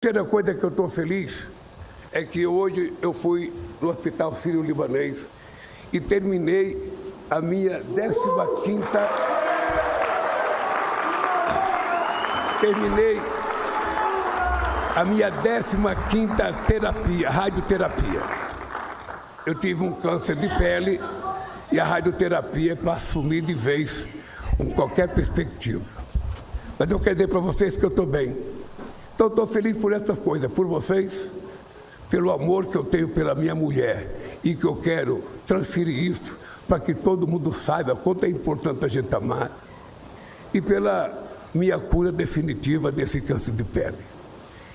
Terceira coisa que eu estou feliz é que hoje eu fui no Hospital Sírio-Libanês e terminei a minha 15ª terapia, radioterapia. Eu tive um câncer de pele e a radioterapia é para assumir de vez com qualquer perspectiva. Mas eu quero dizer para vocês que eu estou bem. Então estou feliz por essas coisas, por vocês, pelo amor que eu tenho pela minha mulher e que eu quero transferir isso para que todo mundo saiba quanto é importante a gente amar e pela minha cura definitiva desse câncer de pele.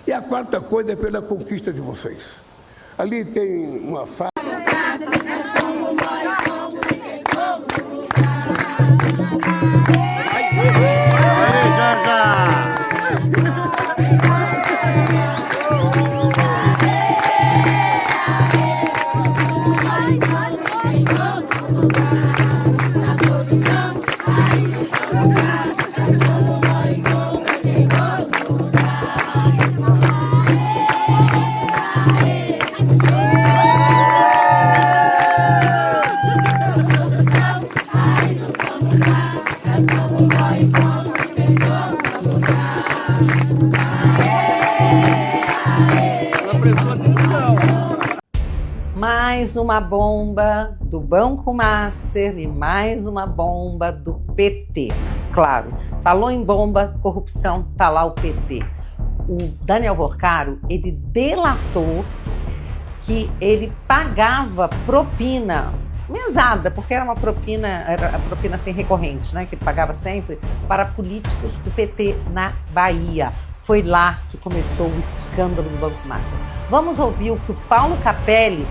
E a quarta coisa é pela conquista de vocês. Ali tem uma frase. Mais uma bomba do Banco Master e mais uma bomba do PT. Claro, falou em bomba, corrupção, tá lá o PT. O Daniel Vorcaro, ele delatou que ele pagava propina, mesada, porque era a propina assim, recorrente, né, que ele pagava sempre, para políticos do PT na Bahia. Foi lá que começou o escândalo do Banco Master. Vamos ouvir o que o Paulo Capelli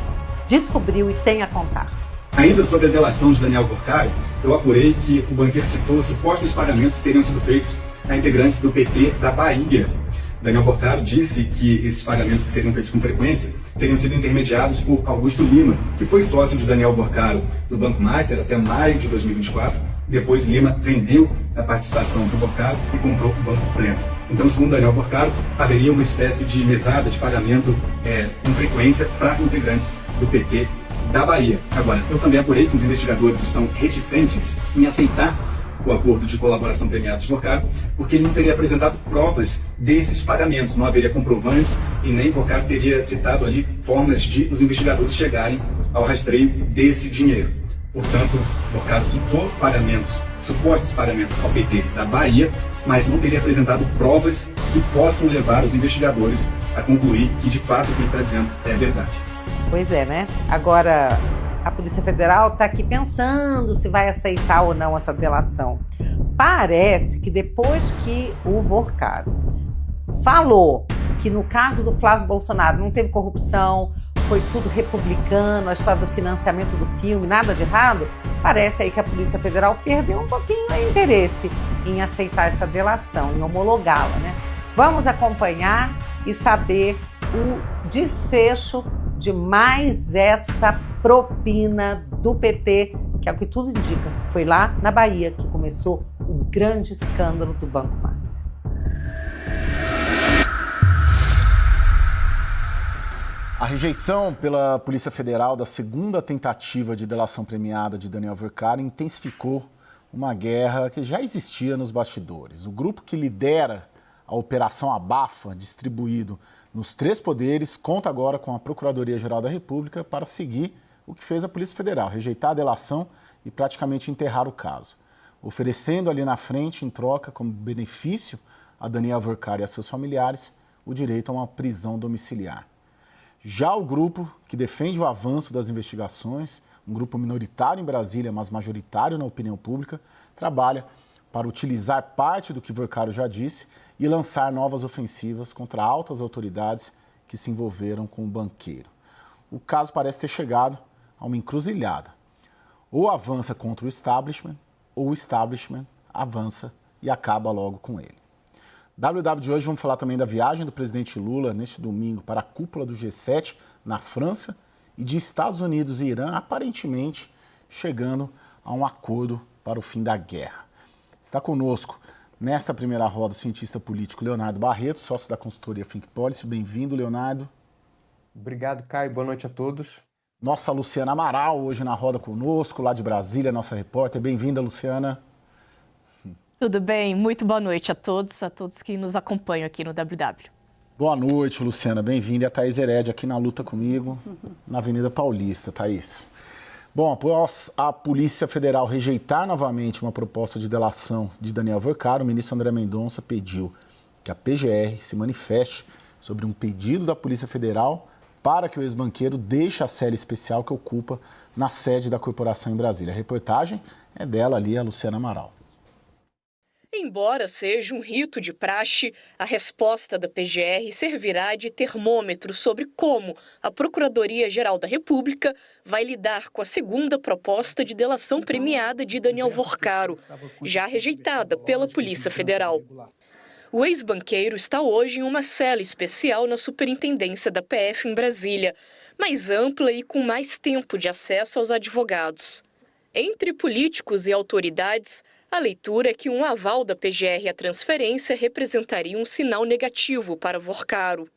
descobriu e tem a contar. Ainda sobre a delação de Daniel Vorcaro, eu apurei que o banqueiro citou supostos pagamentos que teriam sido feitos a integrantes do PT da Bahia. Daniel Vorcaro disse que esses pagamentos que seriam feitos com frequência teriam sido intermediados por Augusto Lima, que foi sócio de Daniel Vorcaro do Banco Master até maio de 2024. Depois Lima vendeu a participação do Vorcaro e comprou o Banco Pleno. Então, segundo Daniel Vorcaro, haveria uma espécie de mesada de pagamento com frequência para integrantes do PT da Bahia. Agora, eu também apurei que os investigadores estão reticentes em aceitar o acordo de colaboração premiada de Vorcaro, porque ele não teria apresentado provas desses pagamentos, não haveria comprovantes e nem Vorcaro teria citado ali formas de os investigadores chegarem ao rastreio desse dinheiro. Portanto, Vorcaro citou supostos pagamentos ao PT da Bahia, mas não teria apresentado provas que possam levar os investigadores a concluir que de fato o que ele está dizendo é verdade. Pois é, né? Agora, a Polícia Federal está aqui pensando se vai aceitar ou não essa delação. Parece que depois que o Vorcaro falou que no caso do Flávio Bolsonaro não teve corrupção, foi tudo republicano, a história do financiamento do filme, nada de errado, parece aí que a Polícia Federal perdeu um pouquinho o interesse em aceitar essa delação, em homologá-la, né? Vamos acompanhar e saber o desfecho de mais essa propina do PT, que é o que tudo indica. Foi lá na Bahia que começou o grande escândalo do Banco Master. A rejeição pela Polícia Federal da segunda tentativa de delação premiada de Daniel Vorcaro intensificou uma guerra que já existia nos bastidores. O grupo que lidera a Operação Abafa, distribuído nos 3 poderes, conta agora com a Procuradoria-Geral da República para seguir o que fez a Polícia Federal, rejeitar a delação e praticamente enterrar o caso, oferecendo ali na frente, em troca, como benefício a Daniel Vorcaro e a seus familiares, o direito a uma prisão domiciliar. Já o grupo que defende o avanço das investigações, um grupo minoritário em Brasília, mas majoritário na opinião pública, trabalha para utilizar parte do que Vorcaro já disse e lançar novas ofensivas contra altas autoridades que se envolveram com o banqueiro. O caso parece ter chegado a uma encruzilhada. Ou avança contra o establishment, ou o establishment avança e acaba logo com ele. WW de hoje vamos falar também da viagem do presidente Lula neste domingo para a cúpula do G7 na França e de Estados Unidos e Irã aparentemente chegando a um acordo para o fim da guerra. Está conosco Nesta primeira roda, o cientista político Leonardo Barreto, sócio da consultoria Think Policy. Bem-vindo, Leonardo. Obrigado, Caio. Boa noite a todos. Nossa Luciana Amaral, hoje na roda conosco, lá de Brasília, nossa repórter. Bem-vinda, Luciana. Tudo bem? Muito boa noite a todos que nos acompanham aqui no WW. Boa noite, Luciana. Bem-vinda. E a Thaís Herédia aqui na luta comigo, na Avenida Paulista. Thaís. Bom, após a Polícia Federal rejeitar novamente uma proposta de delação de Daniel Vercaro, o ministro André Mendonça pediu que a PGR se manifeste sobre um pedido da Polícia Federal para que o ex-banqueiro deixe a cela especial que ocupa na sede da corporação em Brasília. A reportagem é dela ali, a Luciana Amaral. Embora seja um rito de praxe, a resposta da PGR servirá de termômetro sobre como a Procuradoria-Geral da República vai lidar com a segunda proposta de delação premiada de Daniel Vercaro, já rejeitada pela Polícia Federal. O ex-banqueiro está hoje em uma cela especial na Superintendência da PF em Brasília, mais ampla e com mais tempo de acesso aos advogados. Entre políticos e autoridades, a leitura é que um aval da PGR à transferência representaria um sinal negativo para Vercaro.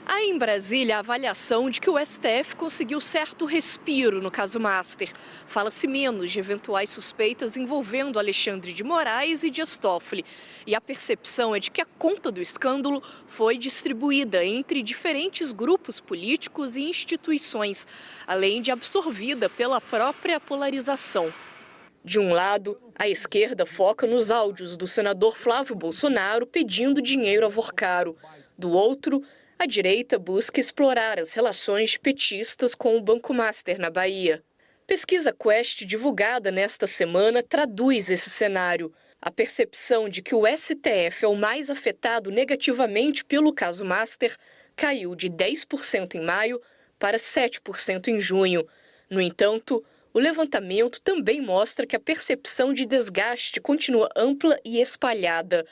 Há em Brasília a avaliação de que o STF conseguiu certo respiro no caso Master. Fala-se menos de eventuais suspeitas envolvendo Alexandre de Moraes e Dias Toffoli. E a percepção é de que a conta do escândalo foi distribuída entre diferentes grupos políticos e instituições, além de absorvida pela própria polarização. De um lado, a esquerda foca nos áudios do senador Flávio Bolsonaro pedindo dinheiro a Vercaro. Do outro, a direita busca explorar as relações de petistas com o Banco Master na Bahia. Pesquisa Quest divulgada nesta semana traduz esse cenário. A percepção de que o STF é o mais afetado negativamente pelo caso Master caiu de 10% em maio para 7% em junho. No entanto, o levantamento também mostra que a percepção de desgaste continua ampla e espalhada.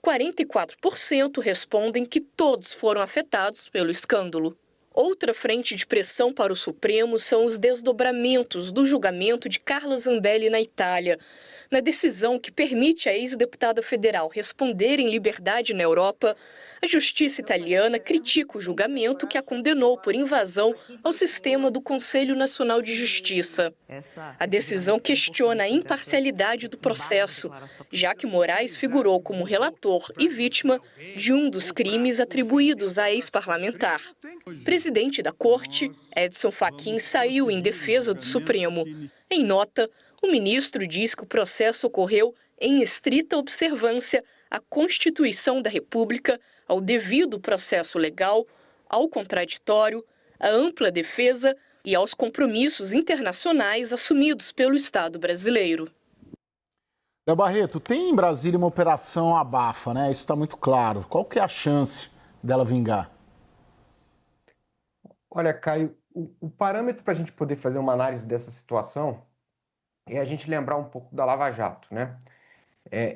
44% respondem que todos foram afetados pelo escândalo. Outra frente de pressão para o Supremo são os desdobramentos do julgamento de Carla Zambelli na Itália. Na decisão que permite à ex-deputada federal responder em liberdade na Europa, a justiça italiana critica o julgamento que a condenou por invasão ao sistema do Conselho Nacional de Justiça. A decisão questiona a imparcialidade do processo, já que Moraes figurou como relator e vítima de um dos crimes atribuídos à ex-parlamentar. Presidente da Corte, Edson Fachin saiu em defesa do Supremo. Em nota, o ministro diz que o processo ocorreu em estrita observância à Constituição da República, ao devido processo legal, ao contraditório, à ampla defesa e aos compromissos internacionais assumidos pelo Estado brasileiro. Léo Barreto, tem em Brasília uma operação abafa, né? Isso está muito claro. Qual que é a chance dela vingar? Olha, Caio, o parâmetro para a gente poder fazer uma análise dessa situação é a gente lembrar um pouco da Lava Jato, né?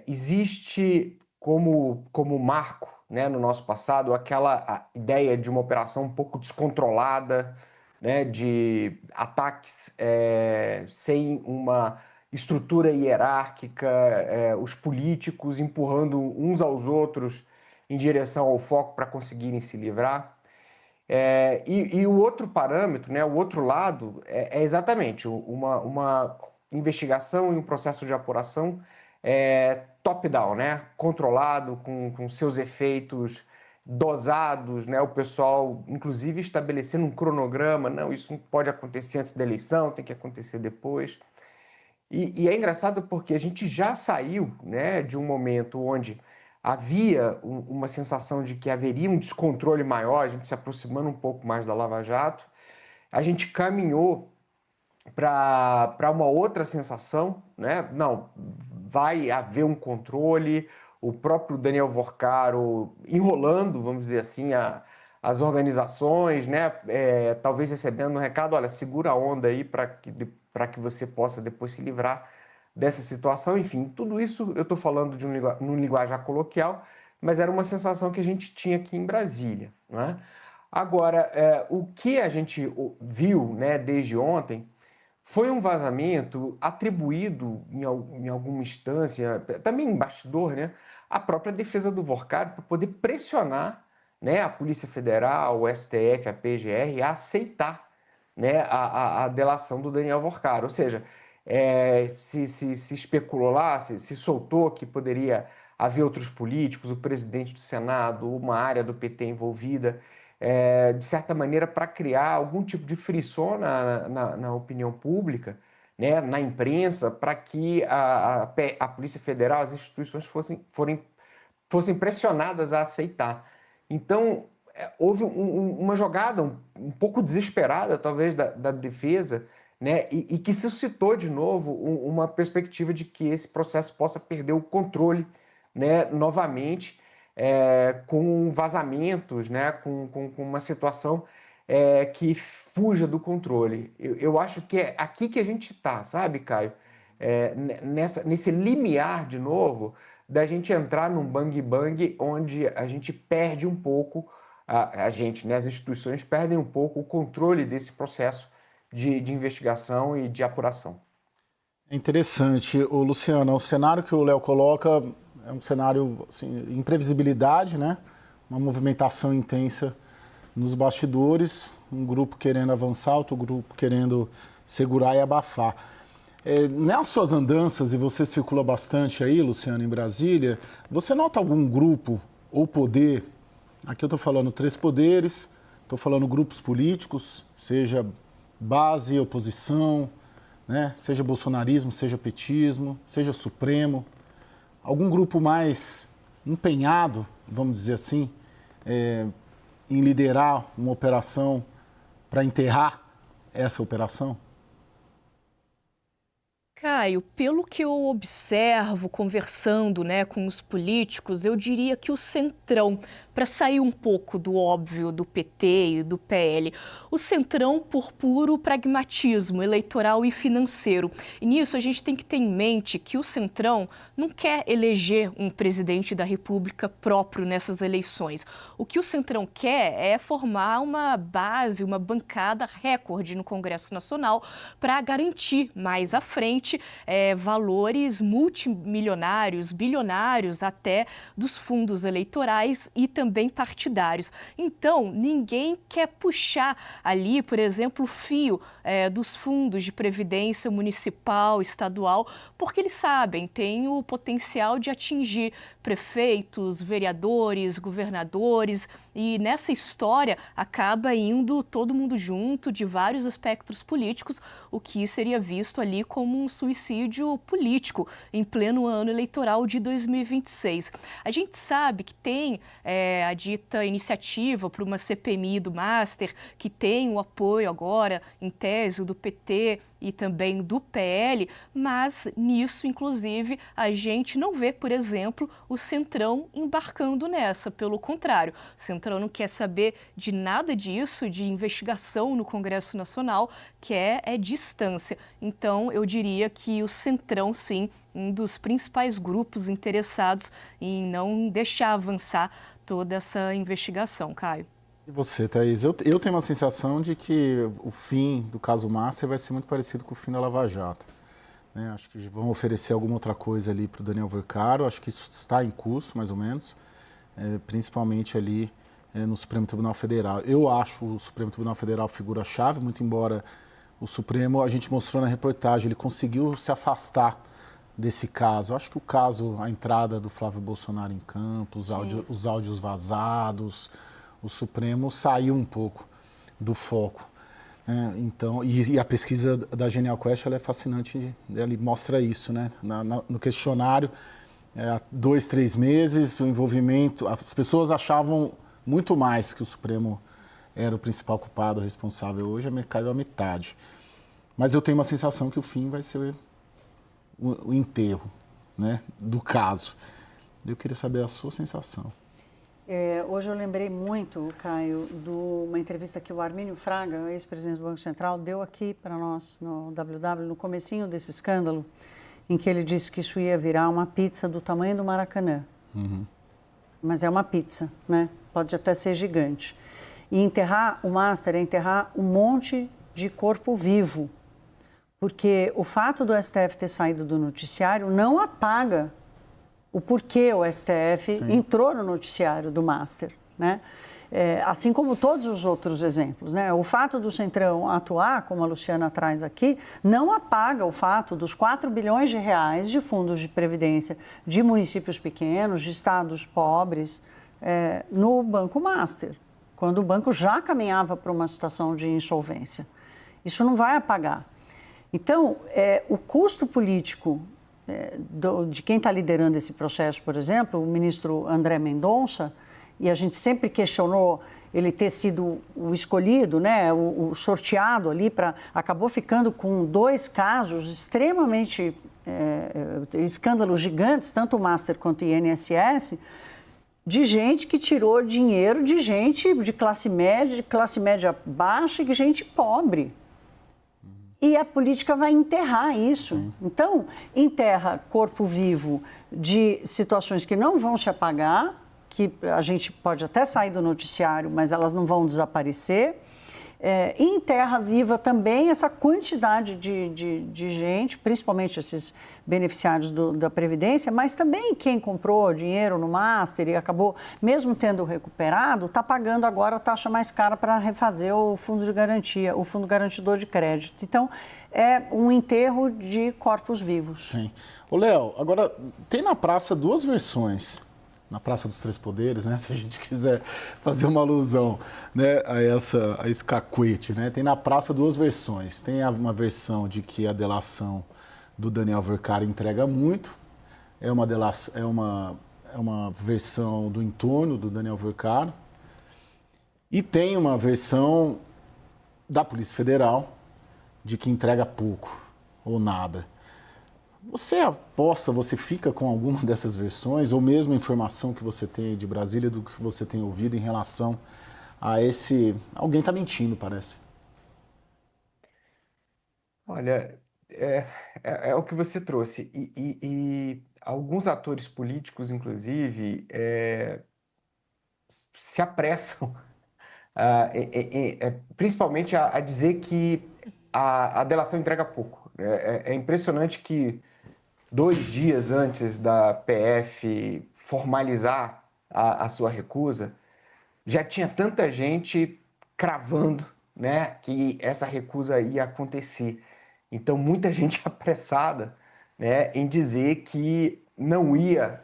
Existe como marco, né, no nosso passado aquela ideia de uma operação um pouco descontrolada, né, de ataques sem uma estrutura hierárquica, os políticos empurrando uns aos outros em direção ao foco para conseguirem se livrar. E o outro parâmetro, né, o outro lado, é exatamente uma investigação e um processo de apuração top-down, né, controlado, com seus efeitos dosados, né, o pessoal, inclusive, estabelecendo um cronograma. Não, isso não pode acontecer antes da eleição, tem que acontecer depois. E é engraçado porque a gente já saiu, né, de um momento onde havia uma sensação de que haveria um descontrole maior, a gente se aproximando um pouco mais da Lava Jato. A gente caminhou para uma outra sensação, né? Não, vai haver um controle, o próprio Daniel Vercaro enrolando, vamos dizer assim, as organizações, né? Talvez recebendo um recado, olha, segura a onda aí para que você possa depois se livrar dessa situação. Enfim, tudo isso eu estou falando de num linguajar coloquial, mas era uma sensação que a gente tinha aqui em Brasília, né? Agora, o que a gente viu, né, desde ontem foi um vazamento atribuído em alguma instância, também em bastidor, né, a própria defesa do Workari para poder pressionar, né, a Polícia Federal, o STF, a PGR a aceitar, né, a delação do Daniel Workari. Ou seja, se especulou lá, se soltou que poderia haver outros políticos, o presidente do Senado, uma área do PT envolvida, de certa maneira para criar algum tipo de frisson na opinião pública, né, na imprensa, para que a Polícia Federal, as instituições fossem pressionadas a aceitar. Então, houve uma jogada um pouco desesperada, talvez, da defesa, né, e que suscitou de novo uma perspectiva de que esse processo possa perder o controle, né, novamente, com vazamentos, né, com uma situação que fuja do controle. Eu acho que é aqui que a gente está, sabe, Caio? Nesse limiar, de novo, da gente entrar num bang-bang onde a gente perde um pouco, a gente, né, as instituições perdem um pouco o controle desse processo de investigação e de apuração. É interessante, Luciano, o cenário que o Léo coloca é um cenário, assim, imprevisibilidade, né? Uma movimentação intensa nos bastidores, um grupo querendo avançar, outro grupo querendo segurar e abafar. Nas suas andanças, e você circula bastante aí, Luciano, em Brasília, você nota algum grupo ou poder, aqui eu estou falando 3 poderes, estou falando grupos políticos, seja base, oposição, né? Seja bolsonarismo, seja petismo, seja Supremo, algum grupo mais empenhado, vamos dizer assim, em liderar uma operação para enterrar essa operação? Caio, pelo que eu observo, conversando, né, com os políticos, eu diria que o centrão, para sair um pouco do óbvio do PT e do PL, o centrão por puro pragmatismo eleitoral e financeiro. E nisso a gente tem que ter em mente que o centrão não quer eleger um presidente da República próprio nessas eleições. O que o centrão quer é formar uma base, uma bancada recorde no Congresso Nacional para garantir mais à frente valores multimilionários, bilionários até dos fundos eleitorais e também partidários. Então, ninguém quer puxar ali, por exemplo, o fio dos fundos de previdência municipal, estadual, porque eles sabem, tem o potencial de atingir prefeitos, vereadores, governadores, e nessa história acaba indo todo mundo junto de vários espectros políticos, o que seria visto ali como um suicídio político em pleno ano eleitoral de 2026. A gente sabe que tem a dita iniciativa para uma CPMI do Master, que tem o apoio agora, em tese, do PT e também do PL, mas nisso, inclusive, a gente não vê, por exemplo, o Centrão embarcando nessa. Pelo contrário, o Centrão não quer saber de nada disso, de investigação no Congresso Nacional, que é distância. Então, eu diria que o Centrão, sim, um dos principais grupos interessados em não deixar avançar toda essa investigação, Caio. E você, Thaís? Eu tenho uma sensação de que o fim do caso Master vai ser muito parecido com o fim da Lava Jato, né? Acho que vão oferecer alguma outra coisa ali para o Daniel Workari. Acho que isso está em curso, mais ou menos, principalmente ali no Supremo Tribunal Federal. Eu acho o Supremo Tribunal Federal figura-chave, muito embora o Supremo, a gente mostrou na reportagem, ele conseguiu se afastar desse caso. Eu acho que o caso, a entrada do Flávio Bolsonaro em campo, os áudios vazados, o Supremo saiu um pouco do foco. Então, e a pesquisa da Genial Quest ela é fascinante, ele mostra isso, né? No questionário, há 2, 3 meses, o envolvimento, as pessoas achavam muito mais que o Supremo era o principal culpado, responsável. Hoje caiu a metade. Mas eu tenho uma sensação que o fim vai ser o enterro, né, do caso. Eu queria saber a sua sensação. Hoje eu lembrei muito, Caio, de uma entrevista que o Armínio Fraga, ex-presidente do Banco Central, deu aqui para nós no WW, no comecinho desse escândalo, em que ele disse que isso ia virar uma pizza do tamanho do Maracanã. Uhum. Mas é uma pizza, né? Pode até ser gigante. E enterrar o Master é enterrar um monte de corpo vivo, porque o fato do STF ter saído do noticiário não apaga o porquê o STF entrou no noticiário do Master, né? Assim como todos os outros exemplos, né? O fato do Centrão atuar, como a Luciana traz aqui, não apaga o fato dos 4 bilhões de reais de fundos de previdência de municípios pequenos, de estados pobres, no Banco Master, quando o banco já caminhava para uma situação de insolvência. Isso não vai apagar. Então, o custo político de quem está liderando esse processo, por exemplo, o ministro André Mendonça, e a gente sempre questionou ele ter sido o escolhido, né, o sorteado ali, acabou ficando com 2 casos extremamente escândalos gigantes, tanto o Master quanto o INSS, de gente que tirou dinheiro de gente de classe média baixa e de gente pobre. E a política vai enterrar isso. Então, enterra corpo vivo de situações que não vão se apagar, que a gente pode até sair do noticiário, mas elas não vão desaparecer. E em terra viva também essa quantidade de gente, principalmente esses beneficiários da Previdência, mas também quem comprou dinheiro no Master e acabou, mesmo tendo recuperado, está pagando agora a taxa mais cara para refazer o fundo de garantia, o fundo garantidor de crédito. Então, é um enterro de corpos vivos. Sim. Ô, Léo, agora, tem na praça 2 versões. Na Praça dos Três Poderes, né? Se a gente quiser fazer uma alusão, né, a esse cacuete, né? Tem na praça 2 versões. Tem uma versão de que a delação do Daniel Vercari entrega muito. É uma versão do entorno do Daniel Vercari. E tem uma versão da Polícia Federal de que entrega pouco ou nada. Você aposta, você fica com alguma dessas versões, ou mesmo a informação que você tem de Brasília, do que você tem ouvido em relação a esse... Alguém está mentindo, parece. Olha, é o que você trouxe. E alguns atores políticos, inclusive, se apressam, principalmente a dizer que a delação entrega pouco. É impressionante que 2 dias antes da PF formalizar a sua recusa, já tinha tanta gente cravando, né, que essa recusa ia acontecer. Então, muita gente apressada, né, em dizer que não ia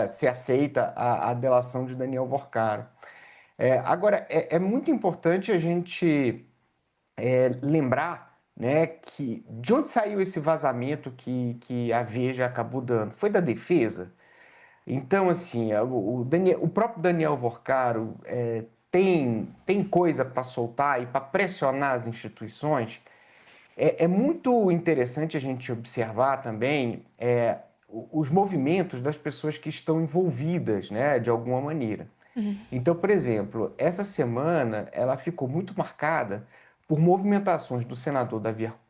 ser aceita a delação de Daniel Vercari. Agora, é muito importante a gente lembrar, né, que de onde saiu esse vazamento que a Veja acabou dando? Foi da defesa? Então, assim, o próprio Daniel Vercari tem coisa para soltar e para pressionar as instituições. É muito interessante a gente observar também os movimentos das pessoas que estão envolvidas, né, de alguma maneira. Então, por exemplo, essa semana ela ficou muito marcada por movimentações do senador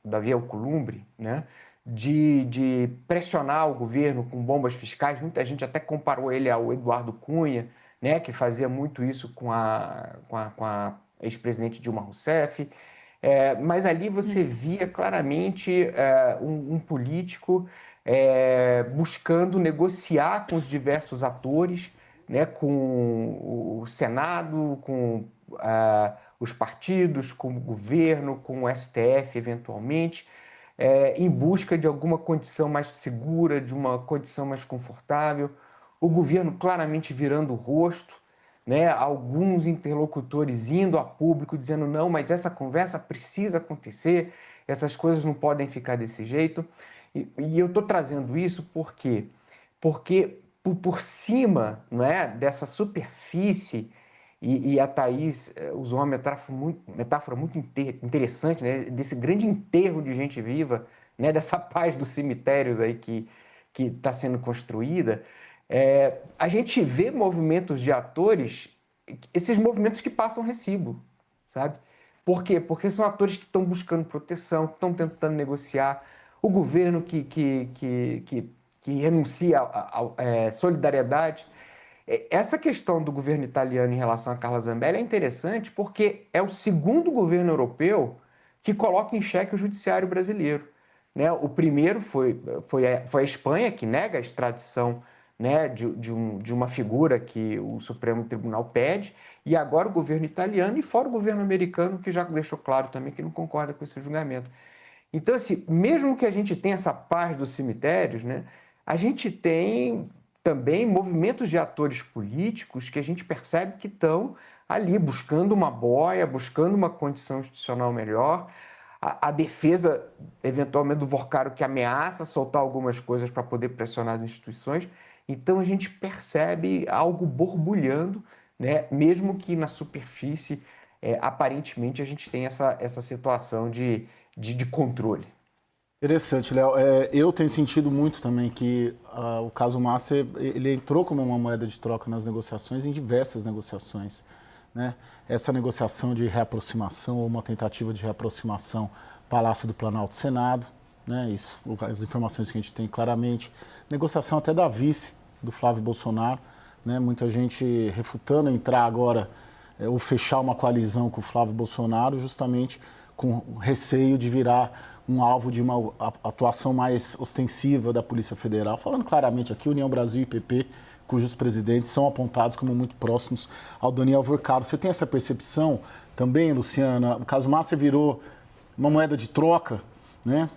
Davi Alcolumbre, né, de pressionar o governo com bombas fiscais. Muita gente até comparou ele ao Eduardo Cunha, né, que fazia muito isso com a ex-presidente Dilma Rousseff. Mas ali você via claramente um político buscando negociar com os diversos atores, né, com o Senado, com os partidos, com o governo, com o STF, eventualmente, em busca de alguma condição mais segura, de uma condição mais confortável. O governo claramente virando o rosto, né? Alguns interlocutores indo a público dizendo não, mas essa conversa precisa acontecer, essas coisas não podem ficar desse jeito. E eu estou trazendo isso porque por cima, não é, dessa superfície, e a Thaís usou uma metáfora muito interessante, né, desse grande enterro de gente viva, né, dessa paz dos cemitérios aí que está sendo construída. A gente vê movimentos de atores, esses movimentos que passam recibo, sabe? Por quê? Porque são atores que estão buscando proteção, que estão tentando negociar, o governo que renuncia à solidariedade. Essa questão do governo italiano em relação a Carla Zambelli é interessante porque é o segundo governo europeu que coloca em xeque o judiciário brasileiro, né? O primeiro foi a Espanha, que nega a extradição né, de uma figura que o Supremo Tribunal pede, e agora o governo italiano e fora o governo americano, que já deixou claro também que não concorda com esse julgamento. Então, assim, mesmo que a gente tenha essa paz dos cemitérios, né, a gente tem também movimentos de atores políticos que a gente percebe que estão ali buscando uma boia, buscando uma condição institucional melhor. A defesa, eventualmente, do Vorcaro, que ameaça soltar algumas coisas para poder pressionar as instituições. Então, a gente percebe algo borbulhando, né? Mesmo que na superfície, aparentemente, a gente tem essa situação de controle. Interessante, Léo. Eu tenho sentido muito também que o caso Master ele entrou como uma moeda de troca nas negociações, em diversas negociações. Né? Essa negociação de reaproximação ou uma tentativa de reaproximação Palácio do Planalto Senado, né? Isso, as informações que a gente tem claramente. Negociação até da vice do Flávio Bolsonaro, né? Muita gente refutando entrar agora ou fechar uma coalizão com o Flávio Bolsonaro justamente com receio de virar um alvo de uma atuação mais ostensiva da Polícia Federal. Falando claramente aqui, União Brasil e PP, cujos presidentes são apontados como muito próximos ao Daniel Vorcaro. Você tem essa percepção também, Luciana? O caso Master virou uma moeda de troca, né,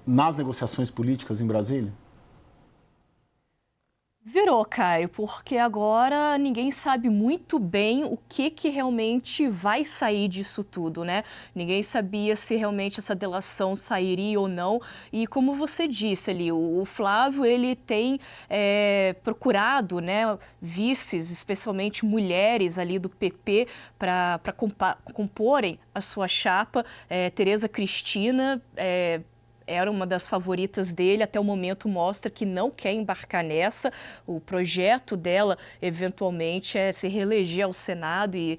nas negociações políticas em Brasília? Virou, Caio, porque agora ninguém sabe muito bem o que realmente vai sair disso tudo, né? Ninguém sabia se realmente essa delação sairia ou não. E como você disse ali, o Flávio, ele tem procurado, né, vices, especialmente mulheres ali do PP, para comporem a sua chapa. Tereza Cristina era uma das favoritas dele, até o momento mostra que não quer embarcar nessa. O projeto dela, eventualmente, é se reeleger ao Senado e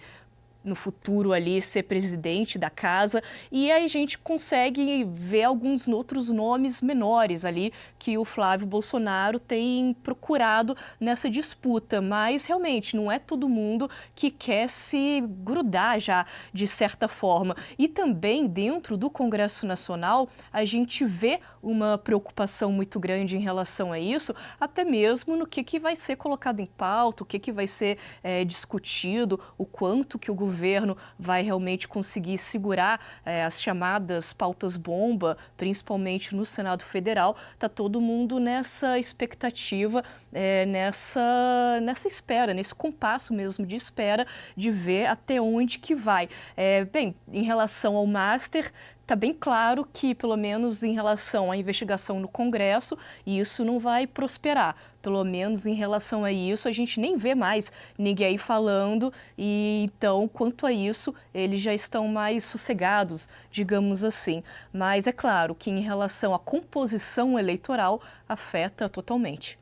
no futuro ali ser presidente da casa, e aí a gente consegue ver alguns outros nomes menores ali que o Flávio Bolsonaro tem procurado nessa disputa, mas realmente não é todo mundo que quer se grudar já de certa forma. E também dentro do Congresso Nacional a gente vê uma preocupação muito grande em relação a isso, até mesmo no que vai ser colocado em pauta, o que vai ser discutido, o quanto que o governo vai realmente conseguir segurar as chamadas pautas-bomba, principalmente no Senado Federal. Está todo mundo nessa expectativa, nessa espera, nesse compasso mesmo de espera, de ver até onde que vai. Bem, em relação ao Master, está bem claro que, pelo menos em relação à investigação no Congresso, isso não vai prosperar. Pelo menos em relação a isso, a gente nem vê mais ninguém falando, e então, quanto a isso, eles já estão mais sossegados, digamos assim. Mas é claro que em relação à composição eleitoral, afeta totalmente.